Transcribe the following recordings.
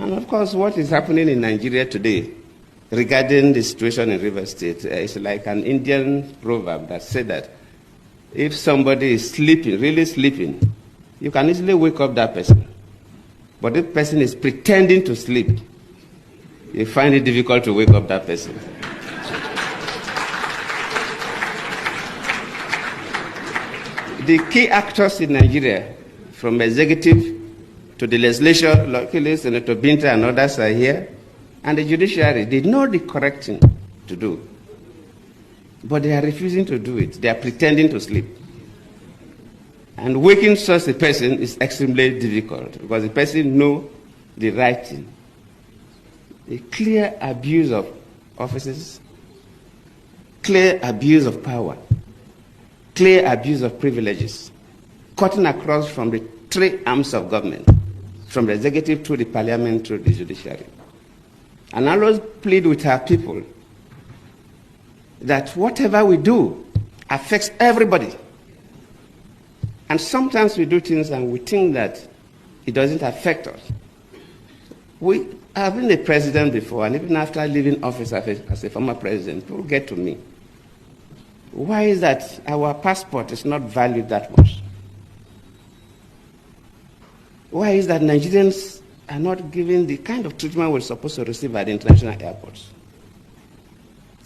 And of course, what is happening in Nigeria today regarding the situation in River State is like an Indian proverb that said that if somebody is sleeping, really sleeping, you can easily wake up that person. But if the person is pretending to sleep, you find it difficult to wake up that person. The key actors in Nigeria, from executive to the legislature, luckily Senator Binta and others are here, and the judiciary, they know the correct thing to do. But they are refusing to do it. They are pretending to sleep. And waking such a person is extremely difficult because the person knows the right thing. A clear abuse of offices, clear abuse of power, clear abuse of privileges, cutting across from the three arms of government, from the executive to the parliament to the judiciary. And I always plead with our people that whatever we do affects everybody. And sometimes we do things and we think that it doesn't affect us. I've been a president before, and even after leaving office as a former president, people get to me. Why is that our passport is not valued that much? Why is that Nigerians are not given the kind of treatment we're supposed to receive at the international airports?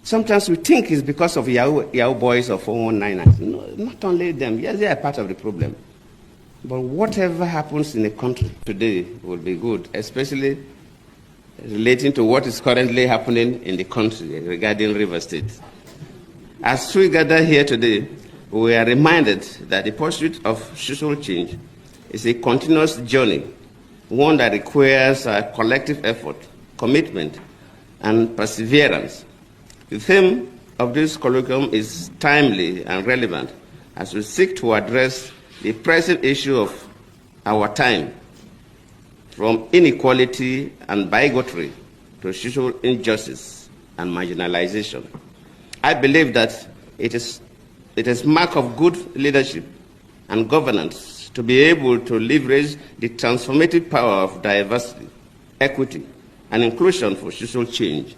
Sometimes we think it's because of Yahoo boys or 419. No, not only them. Yes, they are part of the problem. But whatever happens in the country today will be good, especially relating to what is currently happening in the country regarding River State. As we gather here today, we are reminded that the pursuit of social change is a continuous journey, one that requires a collective effort, commitment, and perseverance. The theme of this colloquium is timely and relevant as we seek to address the present issue of our time, from inequality and bigotry to social injustice and marginalization. I believe that it is mark of good leadership and governance to be able to leverage the transformative power of diversity, equity, and inclusion for social change.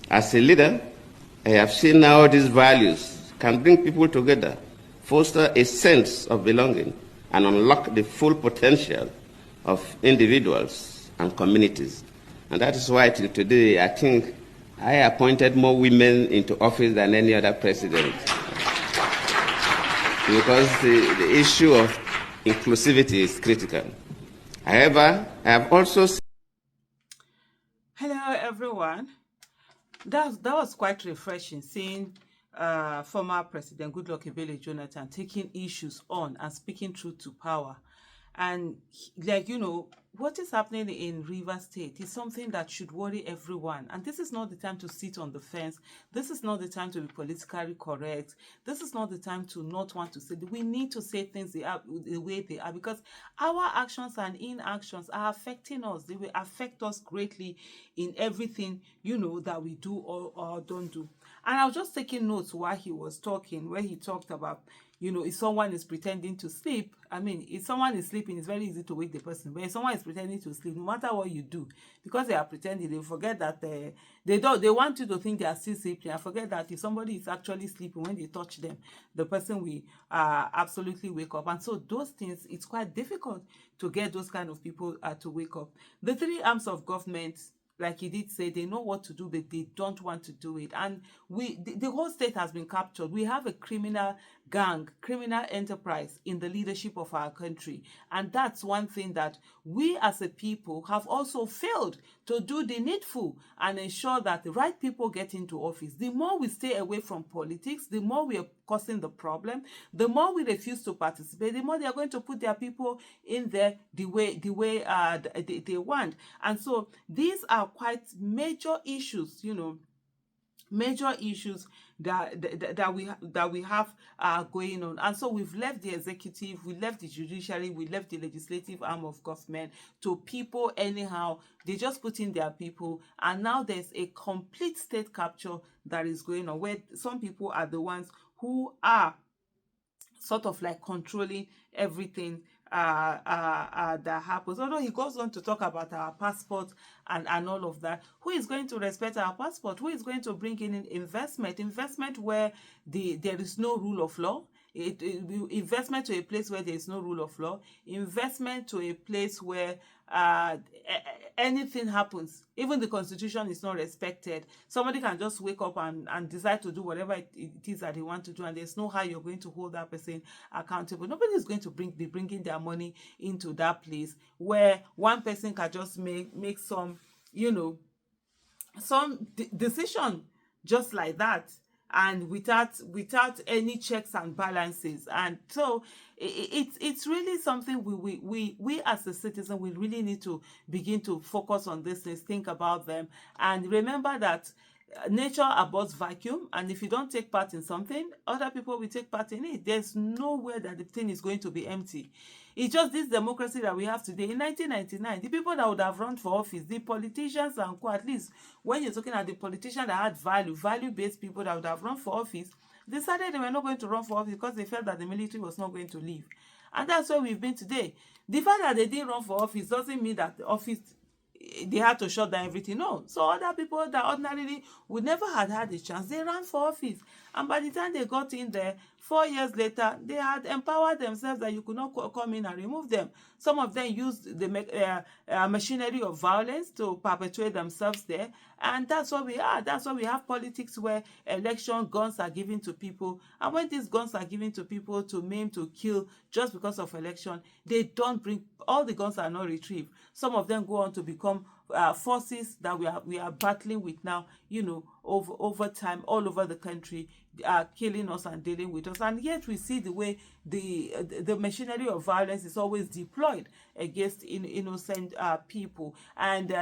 As a leader, I have seen how these values can bring people together, foster a sense of belonging, and unlock the full potential of individuals and communities. And that is why till today, I think I appointed more women into office than any other president. Because the issue of inclusivity is critical. However, I have also seen... Hello, everyone. That was quite refreshing, seeing former President Goodluck Ebele Jonathan taking issues on and speaking truth to power. And what is happening in River State is something that should worry everyone. And this is not the time to sit on the fence. This is not the time to be politically correct. This is not the time to not want to say. We need to say things the way they are, because our actions and inactions are affecting us. They will affect us greatly in everything, that we do or don't do. And I was just taking notes while he was talking, where he talked about, if someone is pretending to sleep, if someone is sleeping, it's very easy to wake the person. But if someone is pretending to sleep, no matter what you do, because they are pretending, they forget that they want you to think they are still sleeping. I forget that if somebody is actually sleeping, when they touch them, the person will absolutely wake up. And so those things, it's quite difficult to get those kind of people to wake up. The three arms of government, like he did say, they know what to do, but they don't want to do it. And the whole state has been captured. We have a criminal gang, criminal enterprise in the leadership of our country. And that's one thing that we as a people have also failed to do the needful and ensure that the right people get into office. The more we stay away from politics, the more we are causing the problem. The more we refuse to participate, the more they are going to put their people in there the way they want. And so these are quite major issues, major issues that we have going on. And so we've left the executive, we left the judiciary, we left the legislative arm of government to people anyhow. They just put in their people, and now there's a complete state capture that is going on, where some people are the ones who are sort of like controlling everything that happens. Although he goes on to talk about our passport and all of that. Who is going to respect our passport? Who is going to bring in investment? Investment where there is no rule of law. Investment to a place where there is no rule of law. Investment to a place where anything happens, even the constitution is not respected. Somebody can just wake up and decide to do whatever it is that they want to do, and there's no how you're going to hold that person accountable. Nobody is going to be bringing their money into that place where one person can just make some, some decision just like that, and without any checks and balances. And so it's really something we as a citizen, we really need to begin to focus on these things, think about them, and remember that nature abhors vacuum, and if you don't take part in something, other people will take part in it. There's nowhere that the thing is going to be empty. It's just this democracy that we have today. In 1999, the people that would have run for office, the politicians and co, at least when you're talking about the politicians that had value-based people that would have run for office, decided they were not going to run for office because they felt that the military was not going to leave. And that's where we've been today. The fact that they didn't run for office doesn't mean that the office, they had to shut down everything. No. So other people that ordinarily would never have had a chance, they ran for office. And by the time they got in there, 4 years later, they had empowered themselves that you could not come in and remove them. Some of them used the machinery of violence to perpetuate themselves there. And that's what we are. That's why we have politics where election guns are given to people. And when these guns are given to people to maim, to kill, just because of election, they don't bring, all the guns are not retrieved. Some of them go on to become forces that we are battling with now, over time, all over the country, killing us and dealing with us. And yet we see the way the machinery of violence is always deployed against innocent people. And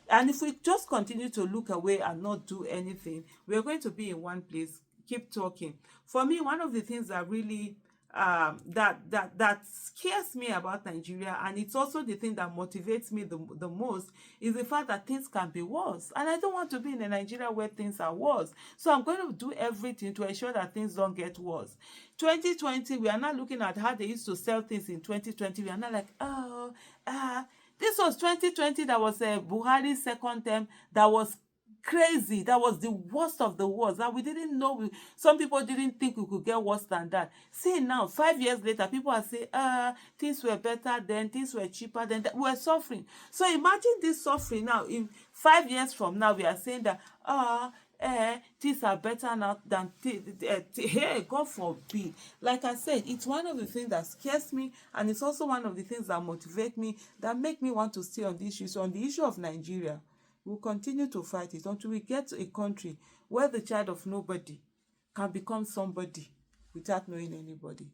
and if we just continue to look away and not do anything, we're going to be in one place, keep talking. For me, one of the things that really that scares me about Nigeria, and it's also the thing that motivates me the most, is the fact that things can be worse. And I don't want to be in a Nigeria where things are worse. So I'm going to do everything to ensure that things don't get worse. 2020, we are not looking at how they used to sell things in 2020. We are not like, this was 2020, that was Buhari's second term, that was crazy. That was the worst of the worst. That we didn't know. Some people didn't think we could get worse than that. See now, 5 years later, people are saying, things were better then, things were cheaper then. We're suffering. So imagine this suffering now. In 5 years from now, we are saying that, things are better now than hey, God forbid. Like I said, it's one of the things that scares me, and it's also one of the things that motivate me, that make me want to stay on this issue. So on the issue of Nigeria, we'll continue to fight it until we get to a country where the child of nobody can become somebody without knowing anybody.